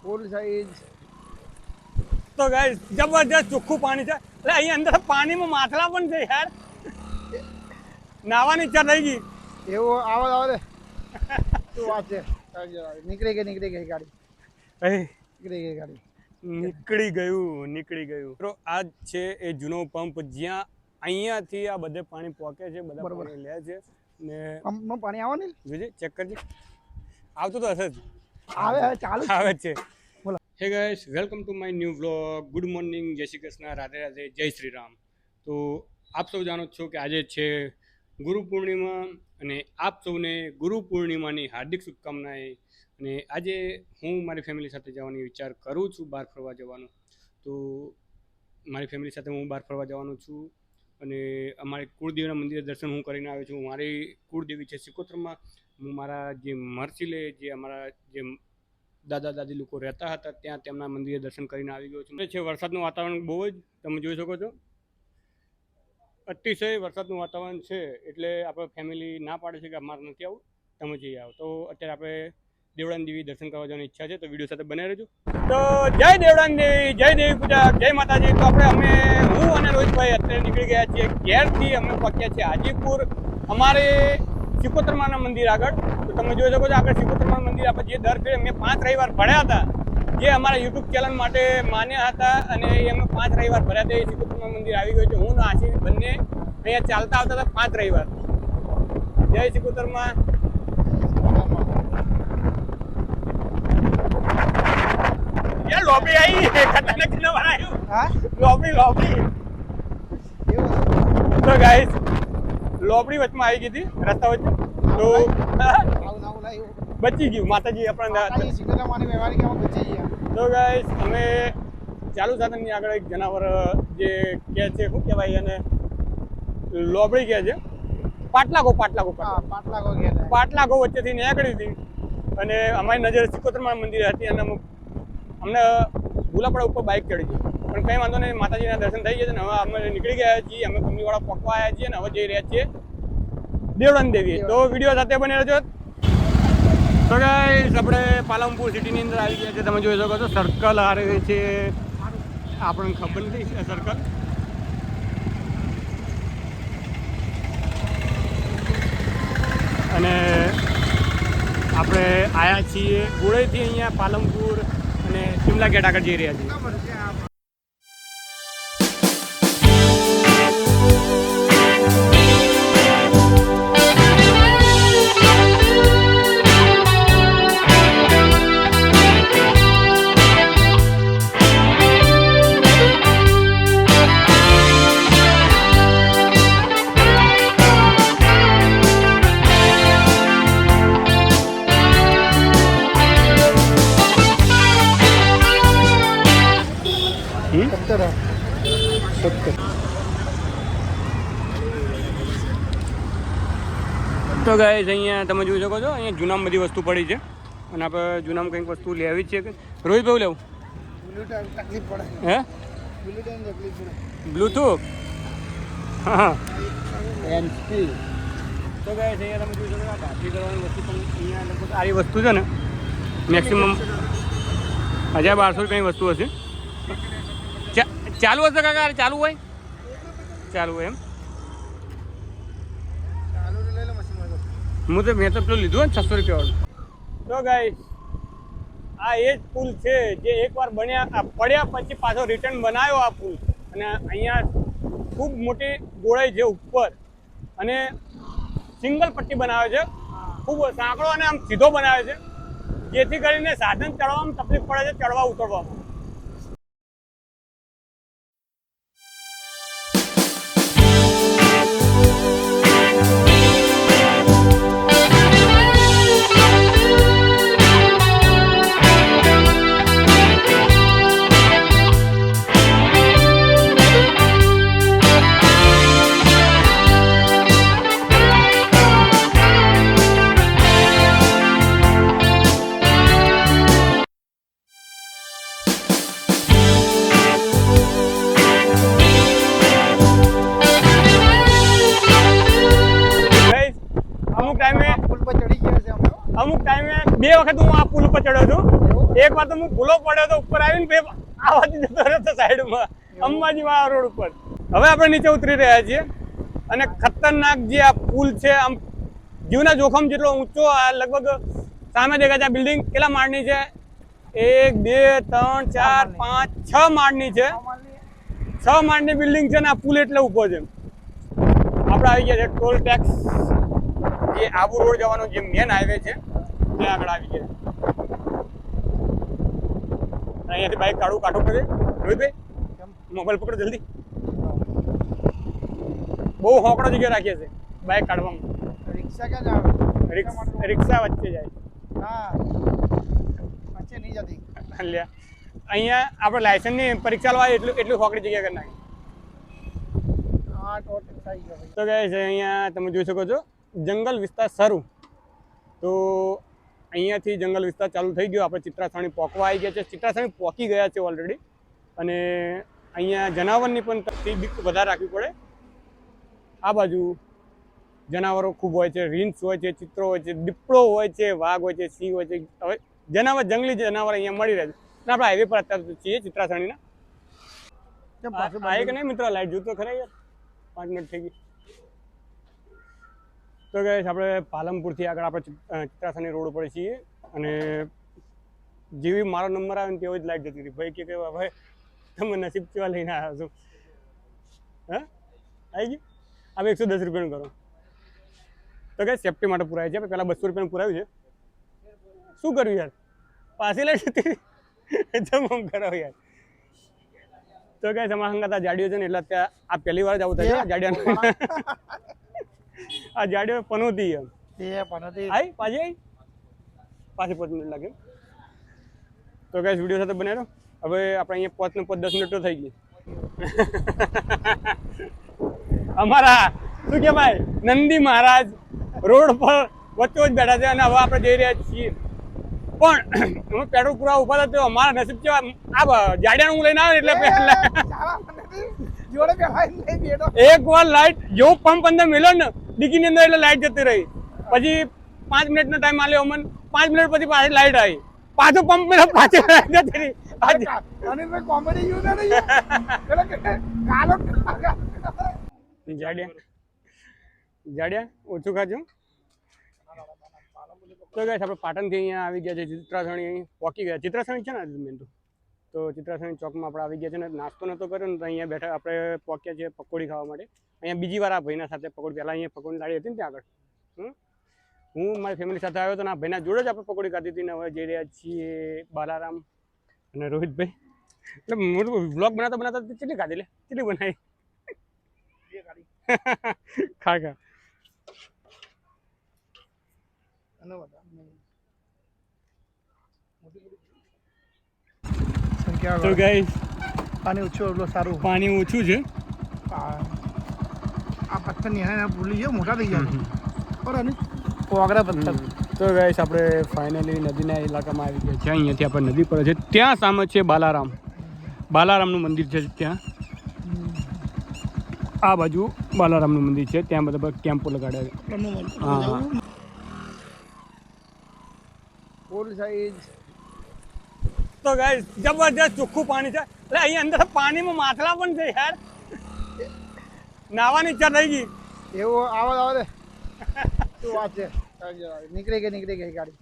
Full size. તો guys જબરજસ્ત ચોખ્ખું પાણી છે. એટલે અહીં અંદર પાણીમાં માથલા પણ છે યાર. નાવાની ઈચ્છા થઈ ગઈ. એવું આવે શું વાત છે. નીકળી ગઈ ગાડી. નીકળી ગયું. તો આ છે એ જૂનો પંપ જ્યાં અહીંયાથી આ બધે પાણી પોકે છે, બધા પાણી લે છે ને પંપમાં પાણી આવે ને જોજે ચેક કરજે. આવતું તો હશે જ. ચાલુ આવે છે. બોલો. હે guys, welcome to my new vlog. Good morning, જય શ્રી કૃષ્ણ, રાધે રાધે, જય શ્રી રામ. તો આપ સૌ જાણો છો કે આજે છે ગુરુ પૂર્ણિમા અને આપ સૌને ગુરુ પૂર્ણિમાની હાર્દિક શુભકામનાએ. અને આજે હું મારી ફેમિલી સાથે જવાની વિચાર કરું છું, બહાર ફરવા જવાનું. તો મારી ફેમિલી સાથે હું બહાર ફરવા જવાનું છું અને અમારી કુળદેવીના મંદિરે દર્શન હું કરીને આવ્યો છું. મારી કુળદેવી છે સિકોતરમાં. હું મારા જે મરસીલે જે અમારા જે દાદા દાદી લોકો રહેતા હતા ત્યાં તેમના મંદિરે દર્શન કરીને આવી ગયો છું. છે વરસાદનું વાતાવરણ બહુ જ તમે જોઈ શકો છો. અતિશય વરસાદનું વાતાવરણ છે એટલે આપણે ફેમિલી ના પાડે છે કે અમારે નથી આવું, તમે જઈ આવો. તો અત્યારે આપણે દેવળાની દેવી દર્શન કરવા જવાની ઈચ્છા છે, તો વિડીયો સાથે બને રહેજો. તો જય દેવળાની દેવી, જય દેવી પૂજા, જય માતાજી. તો આપણે હું અને રોહિતભાઈ અત્યારે નીકળી ગયા છીએ ઘેરથી. અમે પહોંચ્યા છીએ હાજીપુર અમારે સિકોતરમાના મંદિર આગળ. તો તમે જોઈ શકો છો આગળ સિકોતરમાના મંદિર આપણે જે દર ફેરે મેં 5 રવિવાર ભર્યા હતા, જે અમારા યુટ્યુબ ચેનલ માટે માન્ય હતા અને અમે 5 રવિવાર ભર્યા હતા. એ સિકોતરમા મંદિર આવી ગયું છે. હું ને આશી બંને અહીંયા ચાલતા આવતા હતા 5 રવિવાર. જય સિકોતરમા. યાર લોબી આવી ખતરનાક ન બનાવ્યું. હા લોબી તો ગાઈસ લોબડી વચમાં આવી ગઈ હતી રસ્તા વચ્ચે. તો બચી ગયું માતાજી આપણા. તો ગાઈસ અમે ચાલુ સાધનની આગળ એક જનાવર જે કહે છે શું કહેવાય એને, લોબડી કહે છે, પાટલાગો વચ્ચેથી નીકળી હતી અને અમારી નજર સિકોતરમા મંદિર હતી અને અમને ભૂલાપડા ઉપર બાઇક ચડી ગઈ. પણ કંઈ વાંધો નહીં, માતાજીના દર્શન થઈ ગયા છે ને હવે અમે નીકળી ગયા છીએ. અમે કંપનીવાળા પકવા આવ્યા છીએ ને હવે જઈ રહ્યા છીએ દેવળાની દેવી. તો વિડીયો સાથે બની રહેજો. તો ગાઈસ આપણે પાલનપુર સિટીની અંદર આવી ગયા છે. તમે જોઈ શકો છો સર્કલ આવે છે, આપણને ખબર નથી સર્કલ. અને આપણે આવ્યા છીએ ગોળેથી અહીંયા પાલનપુર અને શિમલા ગેટ આગળ જઈ રહ્યા છીએ. તો ગાઈસ અહીંયા તમે જોઈ શકો છો અહીંયા જૂનામાં બધી વસ્તુ પડી છે અને આપણે જૂનામાં કંઈક વસ્તુ લેવી છે. રોહિતભાઈ લેવું તકલીફ પડે. હે બ્લૂટૂથ? હા. તો ગાઈસ અહીંયા તમે જોઈ શકો આ ભાતી કરવાની વસ્તુ પણ અહીંયા લગભગ સારી વસ્તુ છે ને, મેક્સિમમ 1200 રૂપિયાની વસ્તુ હશે. ચાલુ હશે કાકા? ચાલુ હોય એમ. મેં તો પેલું લીધું ને 600 રૂપિયા. તો ગાઈસ આ એ જ પુલ છે જે એકવાર પડ્યા પછી પાછો રિટર્ન બનાવ્યો આ પુલ. અને અહીંયા ખૂબ મોટી ગોળાઈ છે ઉપર અને સિંગલ પટ્ટી બનાવે છે, ખૂબ સાંકડો અને આમ સીધો બનાવે છે, જેથી કરીને સાધન ચડવામાં તકલીફ પડે છે, ચડવા ઉતરવામાં. અમુક ટાઈમે 2 વખત હું આ પુલ ઉપર ચડ્યો છું એક વાર તો હું ભૂલો પડ્યો તો ઉપર આવીને બે આવાથી જતો રહ્યો તો સાઈડમાં અંબાજી વાળા રોડ ઉપર. હવે આપણે નીચે ઉતરી રહ્યા છીએ અને ખતરનાક જે આ પુલ છે, આમ જીવના જોખમ જેટલો ઊંચો, આ લગભગ સામે દેખાય છે આ બિલ્ડિંગ કેટલા માળની છે? 1 2 3 4 5 6 માળની છે. 6 માળની બિલ્ડિંગ છે ને આ પુલ એટલે ઊભો છે. આપણે આવી ગયા છે ટોલ ટેક્સ, જે આબુ રોડ જવાનો જે મેન હાઈવે છે ત્યાં આગળ આવી ગયા. અહીંયાથી બાઇક કાઢું પડે. રોહિતભાઈ મોબાઈલ પકડો જલ્દી. બહુ હોકડો જગ્યા રાખીએ છે બાઇક કાઢવામાં. રિક્ષા ક્યાં જાવે? રિક્ષા વચ્ચે જાય. હા, વચ્ચે નહીં જતી. લ્યા અહીંયા આપણે લાયસન્સની પરીક્ષા લવા એટલું હોકડી જગ્યા કરી નાખી. હા, ટોટલ થઈ ગયો ભાઈ. તો કહે છે અહીંયા તમે જોઈ શકો છો જંગલ વિસ્તાર શરૂ. તો અહીંયાથી જંગલ વિસ્તાર ચાલુ થઈ ગયો. આપણે ચિત્રાસણી પોકવા આવી ગયા છે. ચિત્રાસણી પોકી ગયા છે ઓલરેડી. અને અહીંયા જનાવરની પણ બીક વધારે રાખવી પડે. આ બાજુ જનાવરો ખૂબ હોય છે, રીંછ હોય છે, ચિત્રો હોય છે, દીપડો હોય છે, વાઘ હોય છે, સિંહ હોય છે. હવે જનાવર, જંગલી જનાવર અહીંયા મળી રહે છે. આપણે હાઈવે પર અત્યારે છીએ ચિત્રાસણીના. આ કે નહીં મિત્ર, લાઈટ જોતો ખરા યાર, 5 મિનિટ થઈ ગઈ. તો કહે આપણે પાલનપુરથી આગળ આપણે ચિત્રાસણી રોડ ઉપર છીએ અને જેવી મારો નંબર આવે ને તેવો જ લાઈટ જતી રહી. ભાઈ કે ભાઈ તમે નસીબ કેવા લઈને આવ્યા છો? હા, આવી ગયું. હવે 110 રૂપિયાનું કરો. તો કે સેફટી માટે પુરાય છે. પહેલાં 200 રૂપિયાનું પુરાવ્યું છે. શું કર્યું યાર? પાછી લાઈટ જતી જમ કરાવો યાર. તો કે અમારા સંગાત આ જાડીઓ છે ને એટલે ત્યાં આ પહેલી વાર જ આવું થાય છે જાડિયા. આ જાડીઓ પનોતી એમ આઈ પાછી 5 મિનિટ લાગે. તો ગાઈસ વિડીયો સાથે બનાવ્યો. હવે આપણે અહીંયા 5 ને 10 મિનિટ તો થઈ ગઈ. અમારા શું કે ભાઈ નંદી મહારાજ રોડ પર વચ્ચે જ બેઠા છે અને હવે આપણે જઈ રહ્યા છીએ. પણ અમે પેટ્રોલ પૂરા ઉભા હતા તો અમારા નસીબ કેવા આ જાડિયાનું હું લઈને આવે એટલે એક વાર લાઈટ જેવું પંપ અંદર મેળ્યો ને ડીકીની અંદર એટલે લાઈટ જતી રહી. પછી 5 મિનિટનો ટાઈમ આલ્યો અમને. 5 મિનિટ પછી પાછી લાઈટ આવી. પાછો પંપ મેળ્યો, પાછી લાઈટ જતી રહી. જાડિયા ઓછું ખાજો. તો ગાઈસ આપણે પાટણથી અહીંયા આવી ગયા છે ચિત્રાસણી પહોંચી ગયા. ચિત્રાસણી છે ને મેન તો ચિત્રાસણી ચોકમાં આપણે આવી ગયા છે ને નાસ્તો નહોતો કર્યો ને તો અહીંયા બેઠા આપણે પહોંચ્યા છીએ પકોડી ખાવા માટે. અહીંયા બીજી વાર આ ભાઈના સાથે પકોડી, પહેલાં અહીંયા પકોડી લાડી હતી ને ત્યાં આગળ હું મારી ફેમિલી સાથે આવ્યો હતો ને આ ભાઈના જોડે જ આપણે પકોડી ખાધી હતી ને હવે જઈ રહ્યા છીએ બાલારામ અને રોહિતભાઈ. એટલે મોટું વ્લોગ બનાવતા કેટલી ખાધી લે, કેટલી બનાવી ખા ખા. તો ગાઈસ પાણી ઓછું એટલું સારું. પાણી ઓછું છે. આ પથ્થર ને ભૂલી ગયો, મોટા થઈ ગયા બરાબર. કોગરા પથ્થર. તો ગાઈસ આપણે ફાઇનલી નદીના ઇલાકામાં આવી ગયા છે. અહીંયાથી આપણે નદી પર છે. ત્યાં સામે છે બાલારામ. બાલારામનું મંદિર છે ત્યાં. આ બાજુ બાલારામનું મંદિર છે. ત્યાં બધા કેમ્પો લગાડ્યા છે. હા, ફૂલ સાઈઝ. તો ગાઈસ જબરજસ્ત ચોખ્ખું પાણી છે. એટલે અહીંયા અંદર પાણીમાં માથલા પણ છે યાર. નાવાની ઈચ્છા થઈ ગઈ. એવું આવે દે. શું વાત છે? નીકળી ગઈ ગાડી.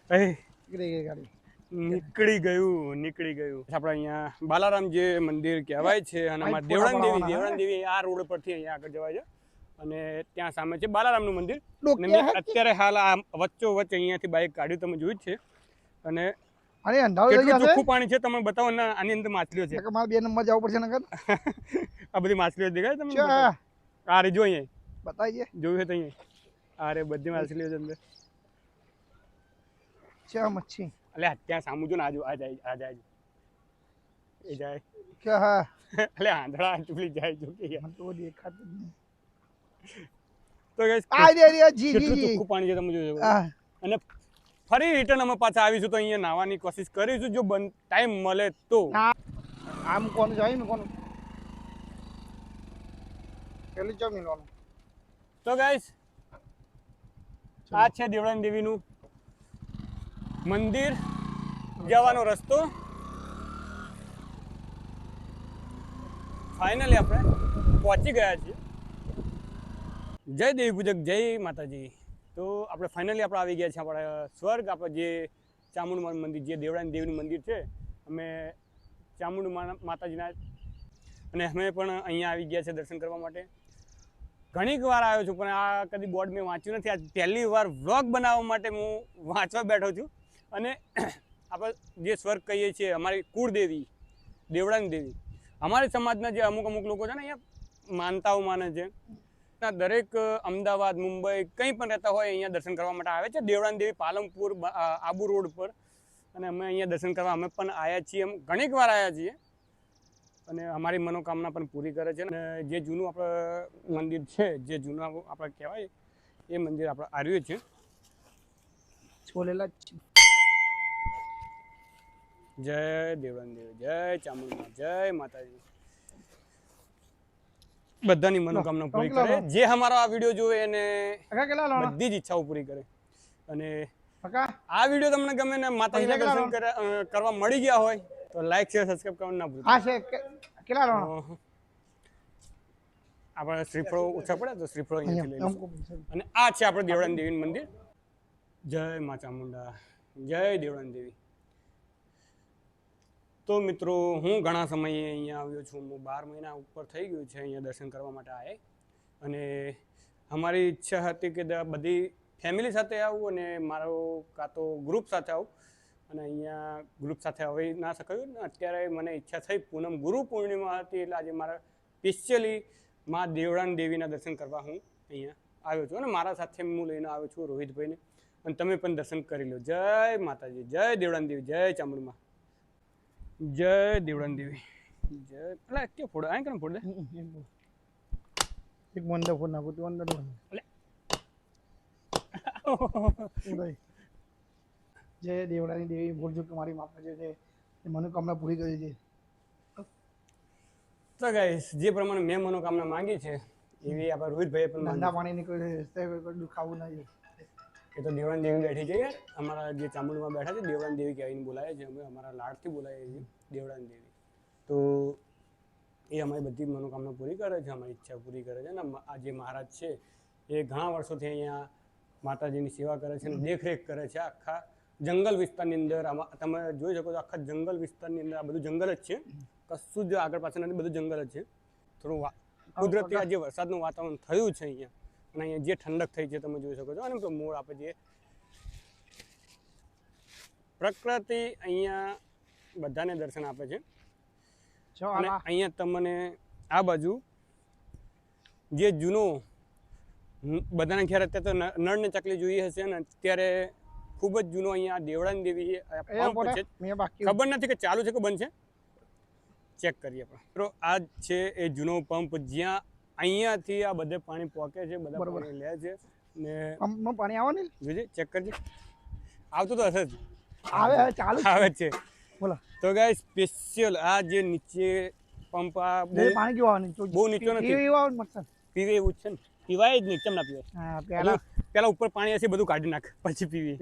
નીકળી ગઈ ગાડી. નીકળી ગયું. આપણે અહીંયા બાલારામ જે મંદિર કહેવાય છે અને અમારા દેવળાન દેવી આ રોડ પરથી અહીંયા આગળ જવાય છે અને ત્યાં સામે છે બાલારામનું મંદિર. અત્યારે હાલ આ વચ્ચો વચ્ચ અહીંયાથી બાઇક કાઢ્યું તમે જોયું જ છે. અને કેટલું ચોખ્ખું પાણી છે તમે બતાવો ને. આની અંદર માછલીઓ છે. મારે 2 નંબર જવું પડશે નકર. આ બધી માછલીઓ દેખાય તમને? આ રે જો અહીંયા બતાવીએ, જોયું છે તો અહીંયા. અરે બધી માછલીઓ છે અંદર. છે મચ્છી. એટલે ત્યાં સામું જો ને આ જાય એ જાય કે હા. એટલે આંધળા ચૂલી જાય જો કે તો દેખાતું નહીં. તો ગાઈસ કેટલું ચોખ્ખું પાણી છે તમે જોજો. અને ફરી રિટર્ન અમે પાછા આવીશું તો અહીંયા નાહવાની કોશિશ કરીશું જો ટાઈમ મળે તો. આમ કોણ જાય ને કોણ પેલી ચો મિલવાનું. તો ગાઈસ આ છે દેવળાન દેવીનું મંદિર જવાનો રસ્તો ફાઇનલી આપણે પહોંચી ગયા છીએ. જય દેવી પૂજક, જય માતાજી. તો આપણે ફાઇનલી આપણે આવી ગયા છીએ આપણા સ્વર્ગ, આપણે જે ચામુંડ મંદિર, જે દેવળાની દેવીનું મંદિર છે. અમે ચામુંડ માતાજીના અને અમે પણ અહીંયા આવી ગયા છે દર્શન કરવા માટે. ઘણીક વાર આવ્યો છું પણ આ કદી બોર્ડ મેં વાંચ્યું નથી. આ પહેલી વાર વ્લોગ બનાવવા માટે હું વાંચવા બેઠો છું. અને આપણે જે સ્વર્ગ કહીએ છીએ, અમારી કુળદેવી દેવળાની દેવી, અમારી સમાજના જે અમુક લોકો છે ને અહીંયા માનતાઓ માને છે. દરેક અમદાવાદ, મુંબઈ કંઈ પણ રહેતા હોય અહીંયા દર્શન કરવા માટે આવે છે. દેવળાની દેવી પાલનપુર આબુ રોડ પર, અને અમે અહીંયા દર્શન કરવા અમે પણ આવ્યા છીએ. એમ ઘણીક વાર આવ્યા છીએ અને અમારી મનોકામના પણ પૂરી કરે છે. અને જે જૂનું આપણે મંદિર છે, જે જૂનું આપણે કહેવાય એ મંદિર આપણે આવ્યું છે. છોલેલા જય દેવળાની દેવી, જય ચામુંડમાં, જય માતાજી. બધાની મનોકામના પૂરી કરે. જે અમારો આ વિડીયો જોવે એને બધી જ ઈચ્છાઓ પૂરી કરે. અને આ વિડીયો તમને ગમે ને માતાજીના દર્શન કરવા મળી ગયા હોય તો લાઈક, શેર, સબસ્ક્રાઇબ કરવાનું ના ભૂલતા. આપણે શ્રીફળો ઓછા પડે તો શ્રીફળો અહીંયાથી લઈ લઈશું. અને આ છે આપણે દેવળાની દેવીનું મંદિર. જય મા ચામુંડા, જય દેવળાની દેવી. તો મિત્રો, હું ઘણા સમયે અહીંયા આવ્યો છું. હું 12 મહિના ઉપર થઈ ગયું છે અહીંયા દર્શન કરવા માટે આવે. અને અમારી ઈચ્છા હતી કે બધી ફેમિલી સાથે આવું અને મારો કાં તો ગ્રુપ સાથે આવું. અને અહીંયા ગ્રુપ સાથે આવી ના શકાયું ને. અત્યારે મને ઈચ્છા થઈ, પૂનમ ગુરુ પૂર્ણિમા હતી એટલે આજે મારા સ્પેશિયલી મા દેવળાની દેવીના દર્શન કરવા હું અહીંયા આવ્યો છું. અને મારા સાથે હું લઈને આવ્યો છું રોહિતભાઈને. અને તમે પણ દર્શન કરી લો. જય માતાજી, જય દેવળાની દેવી, જય ચામુંડમાં, જય દેવળાની દેવી, જય. એટલે કે ફોડો આ કેમ ફોડ દે એક મંડપ ફોડ નાખું તું અંદર જય દેવળાની દેવી. બોલજો કે મારી માતાજી છે એ મનોકામના પૂરી કરી છે. તો ગાઈસ, જે પ્રમાણે મેં મનોકામના માંગી છે એવી આપણા રોહિતભાઈએ પણ ઠંડા પાણી નીકળે દુખાવું નહીં. એ તો દેવળાની દેવી બેઠી છે યાર. અમારા જે ચામુંડમાં બેઠા છે દેવળાની દેવી કહીને બોલાવે છે. અમે અમારા લાડથી બોલાવીએ છીએ દેવળાની દેવી. તો એ અમારી બધી મનોકામના પૂરી કરે છે, અમારી ઈચ્છા પૂરી કરે છે. અને આ જે મહારાજ છે એ ઘણા વર્ષોથી અહીંયા માતાજીની સેવા કરે છે અને દેખરેખ કરે છે. આખા જંગલ વિસ્તારની અંદર તમે જોઈ શકો છો, આખા જંગલ વિસ્તારની અંદર આ બધું જંગલ જ છે. કશું જ આગળ પાછળ નથી, બધું જંગલ જ છે. થોડું કુદરતી આ જે વરસાદનું વાતાવરણ થયું છે અહીંયા, અને અહીંયા જે ઠંડક થઈ છે તમે જોઈ શકો છો. અને મોડ આપણે જે પ્રકૃતિ અહીંયા બધાને દર્શન આપે છે. અને અહીંયા તમને આ બાજુ જે જૂનો બધાને ખ્યાલ અત્યારે તો નળ ને ચકલી જોઈ હશે ને, અત્યારે ખૂબ જ જૂનો અહીંયા દેવળાની દેવી પંપ છે. ખબર નથી કે ચાલુ છે કે બંધ છે, ચેક કરીએ આપણે. તો આ છે એ જૂનો પંપ જ્યાં અહીંયાથી આ બધે પાણી પોકે છે, બધા પાણી લે છે. ને પંપમાં પાણી આવે ને જોજે, ચેક કરજે. આવતું તો હશે જ, આવે ચાલુ આવે છે. બોલો તો ગાઈસ, સ્પેશિયલ આ જે નીચે પંપ આ પાણી કેવું આવે બહુ નીચો નથી, પીવે એવું જ છે ને. પીવાય જ નહીં, કેમ ના પીવાય? પેલા ઉપર પાણી હશે બધું કાઢી નાખ પછી પીવી.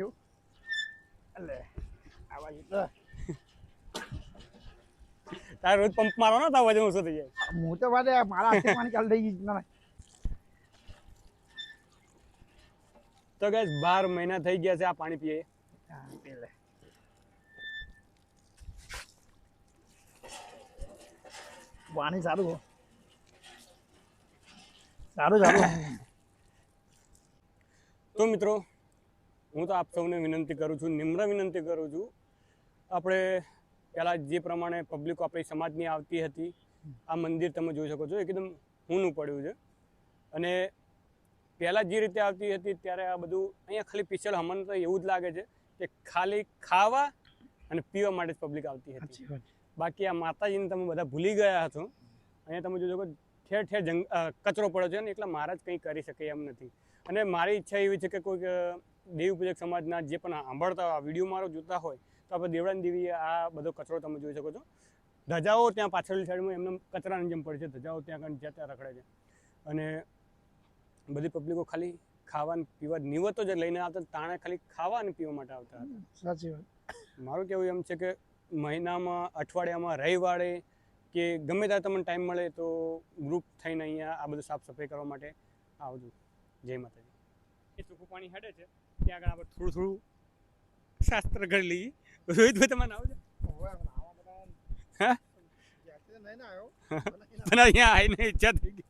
તારે રોજ પંપ મારો ને તાર વજન ઓછો થઈ જાય. હું તો વાદે મારા હાથે પાણી ચાલુ થઈ ગયું ના. તો ગાઈસ, 12 મહિના થઈ ગયા છે આ પાણી પીએ. પાણી સારું સારું સારું. તો મિત્રો, હું તો આપ સૌને વિનંતી કરું છું, નિમ્ર વિનંતી કરું છું. આપણે પહેલાં જે પ્રમાણે પબ્લિકો આપણી સમાજની આવતી હતી, આ મંદિર તમે જોઈ શકો છો એકદમ ઊનું પડ્યું છે. અને પહેલાં જે રીતે આવતી હતી ત્યારે આ બધું અહીંયા ખાલી સ્પેશિયલ અમને તો એવું જ લાગે છે કે ખાલી ખાવા અને પીવા માટે જ પબ્લિક આવતી હતી. બાકી આ માતાજીને તમે બધા ભૂલી ગયા છો. અહીંયા તમે જોઈ શકો ઠેર ઠેર કચરો પડ્યો છે, અને એટલા મહારાજ કંઈ કરી શકે એમ નથી. અને મારી ઈચ્છા એવી છે કે કોઈક દેવી પૂજક સમાજના જે પણ સાંભળતા હોય, વિડીયો મારો જોતા હોય, તો આપણે દેવળાની દેવી આ બધો કચરો તમે જોઈ શકો છો. ધજાઓ ત્યાં પાછળની સાઈડમાં એમને કચરાની જેમ પડે છે, ધજાઓ ત્યાં જ્યાં રખડે છે. અને બધી પબ્લિકો ખાલી ખાવા પીવા નિવતો જ લઈને આવતા, તાણે ખાલી ખાવા અને પીવા માટે આવતા હતા. સાચી વાત. મારું કહેવું એમ છે કે મહિનામાં અઠવાડિયામાં રવિવારે કે ગમે ત્યારે તમને ટાઈમ મળે તો ગ્રુપ થઈને અહીંયા આ બધું સાફ સફાઈ કરવા માટે આવજો. જય માતાજી. એ ચોખ્ખું પાણી હેડે છે ત્યાં આગળ આપણે થોડું થોડું શાસ્ત્ર કરી લઈએ. રોહિતભાઈ તમારે આવજો. હા પણ અહીંયા આવીને ઈચ્છા થઈ ગઈ.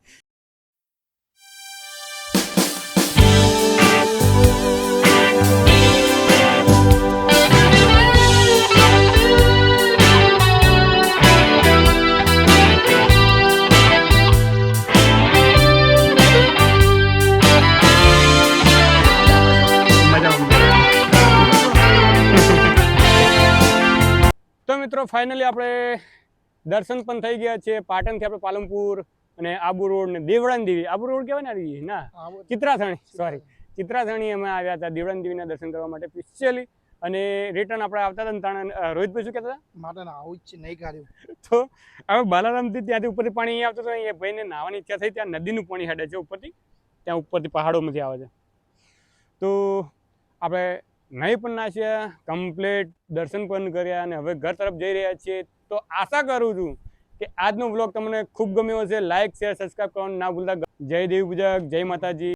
તો મિત્રો ફાઇનલી આપણે દર્શન પણ થઈ ગયા છે. પાટણથી આપણે પાલનપુર અને આબુ રોડ ને દેવળાની દેવી, આબુ રોડ કહેવાય ને ના ચિત્રાથણી, સોરી ચિત્રાથણી અમે આવ્યા હતા દેવળાની દેવીના દર્શન કરવા માટે સ્પેશિયલી. અને રિટર્ન આપણે આવતા હતા તાણ રોહિતભાઈ શું કહેતા હતા માટે આવું જ છે નહીં કાઢ્યું. તો હવે બાલારામથી ત્યાંથી ઉપરથી પાણી અહીંયા આવતું હતું. એ ભાઈને નાહવાની ઈચ્છા થઈ, ત્યાં નદીનું પાણી હેડે છે ઉપરથી, ત્યાં ઉપરથી પહાડોમાંથી આવે છે. તો આપણે નહીં પણ નાચ્યા, કમ્પ્લીટ દર્શન પણ કર્યા અને હવે ઘર તરફ જઈ રહ્યા છીએ. તો આશા કરું છું કે આજનો વ્લોગ તમને ખૂબ ગમ્યો હશે. લાઇક શેર સબસ્ક્રાઈબ કરવાનું ના ભૂલતા. જય દેવી પૂજક, જય માતાજી.